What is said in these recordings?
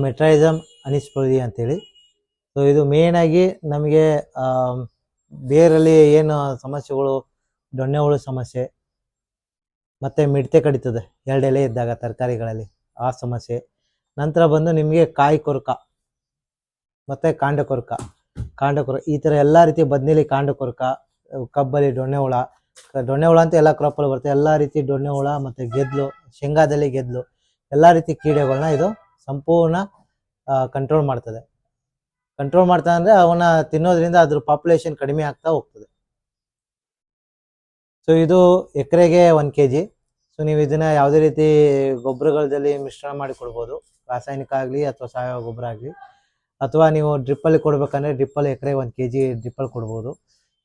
ಮೆಟ್ರೈಸಮ್ ಅನಿಸ್ಪೊರಿಯಾ ಅಂತೇಳಿ. ಸೊ ಇದು ಮೇನ್ ಆಗಿ ನಮಗೆ ಬೇರಲ್ಲಿ ಏನು ಸಮಸ್ಯೆಗಳು, ದೊಣ್ಣೆ ಹುಳು ಸಮಸ್ಯೆ, ಮತ್ತು ಮಿಡತೆ ಕಡಿತದೆ 2 ಎಲೆ ಇದ್ದಾಗ ತರಕಾರಿಗಳಲ್ಲಿ, ಆ ಸಮಸ್ಯೆ. ನಂತರ ಬಂದು ನಿಮಗೆ ಕಾಯಿ ಕೊರಕ ಮತ್ತು ಕಾಂಡ ಕೊರಕ ಈ ಥರ ಎಲ್ಲ ರೀತಿ ಬದ್ನೇಲಿ ಕಾಂಡ ಕೊರಕ, ಕಬ್ಬಲ್ಲಿ ದೊಣ್ಣೆ ಹುಳ ಅಂತ ಎಲ್ಲ ಕ್ರಾಪಲ್ಲಿ ಬರುತ್ತೆ. ಎಲ್ಲ ರೀತಿ ದೊಣ್ಣೆ ಹುಳ ಮತ್ತು ಗೆದ್ಲು, ಶೇಂಗಾದಲ್ಲಿ ಗೆದ್ಲು, ಎಲ್ಲ ರೀತಿ ಕೀಡೆಗಳನ್ನ ಇದು ಸಂಪೂರ್ಣ ಕಂಟ್ರೋಲ್ ಮಾಡ್ತದೆ. ಅಂದರೆ ಅವನ್ನ ತಿನ್ನೋದ್ರಿಂದ ಅದ್ರ ಪಾಪ್ಯುಲೇಷನ್ ಕಡಿಮೆ ಆಗ್ತಾ ಹೋಗ್ತದೆ. ಸೊ ಇದು ಎಕರೆಗೆ 1 kg. ಸೊ ನೀವು ಇದನ್ನ ಯಾವುದೇ ರೀತಿ ಗೊಬ್ಬರಗಳಲ್ಲಿ ಮಿಶ್ರಣ ಮಾಡಿ ಕೊಡ್ಬೋದು, ರಾಸಾಯನಿಕ ಆಗಲಿ ಅಥವಾ ಸಾವಯವ ಗೊಬ್ಬರ ಆಗಲಿ. ಅಥವಾ ನೀವು ಡ್ರಿಪ್ಪಲ್ಲಿ ಕೊಡ್ಬೇಕಂದ್ರೆ ಡ್ರಿಪ್ಪಲ್ಲಿ ಎಕರೆಗೆ 1 kg ಡ್ರಿಪ್ಪಲ್ಲಿ ಕೊಡ್ಬೋದು.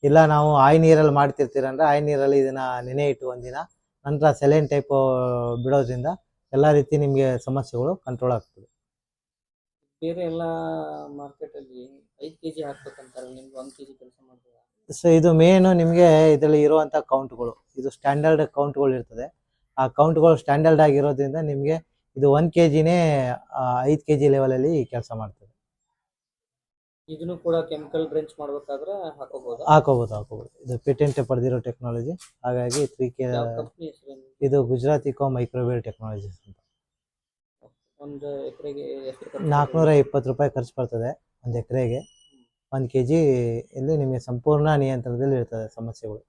ಇಲ್ಲ ನಾವು ಆಯಿ ನೀರಲ್ಲಿ ಮಾಡ್ತಿರ್ತೀರಂದ್ರೆ ಆಯಿ ನೀರಲ್ಲಿ ಇದನ್ನ ನೆನೆ ಇಟ್ಟು ಒಂದಿನ ನಂತರ ಸೆಲೈನ್ ಟೈಪ್ ಬಿಡೋದ್ರಿಂದ ಎಲ್ಲ ರೀತಿ ನಿಮಗೆ ಸಮಸ್ಯೆಗಳು ಕಂಟ್ರೋಲ್ ಆಗ್ತದೆ. ಬೇರೆ ಎಲ್ಲ ಮಾರ್ಕೆಟಲ್ಲಿ 5 kg ಹಾಕ್ಬೇಕಂತಾರೆ, ನಿಮ್ಗೆ 1 kg ಕೆಲಸ ಮಾಡ್ತೀರಾ? ಸೊ ಇದು ಮೇನು ನಿಮಗೆ ಇದರಲ್ಲಿ ಇರುವಂಥ ಕೌಂಟ್ಗಳು, ಇದು ಸ್ಟ್ಯಾಂಡರ್ಡ್ ಕೌಂಟ್ಗಳು ಇರ್ತದೆ. ಆ ಕೌಂಟ್ಗಳು ಸ್ಟ್ಯಾಂಡರ್ಡ್ ಆಗಿರೋದ್ರಿಂದ ನಿಮಗೆ ಇದು 1 kgನೇ 5 kg ಲೆವೆಲಲ್ಲಿ ಕೆಲಸ ಮಾಡ್ತದೆ. ಇದನ್ನು ಕೂಡ ಕೆಮಿಕಲ್ ಡ್ರೆಂಚ್ ಮಾಡಬೇಕಾದ್ರೆ ಹಾಕೋಬಹುದು. ಇದು ಪೇಟೆಂಟ್ ಪಡೆದಿರೋ ಟೆಕ್ನಾಲಜಿ. ಹಾಗಾಗಿ 3K ಇದು ಗುಜರಾತ್ ಇಕೋ ಮೈಕ್ರೋವೇವ್ ಟೆಕ್ನಾಲಜೀಸ್ ಅಂತ. ಒಂದು ಎಕರೆಗೆ ಎಷ್ಟು? 420 ರೂಪಾಯಿ ಖರ್ಚು ಬರ್ತದೆ ಒಂದು ಎಕರೆಗೆ. 1 kg ಇಲ್ಲಿ ನಿಮಗೆ ಸಂಪೂರ್ಣ ನಿಯಂತ್ರಣದಲ್ಲಿ ಇರ್ತದೆ ಸಮಸ್ಯೆಗಳು.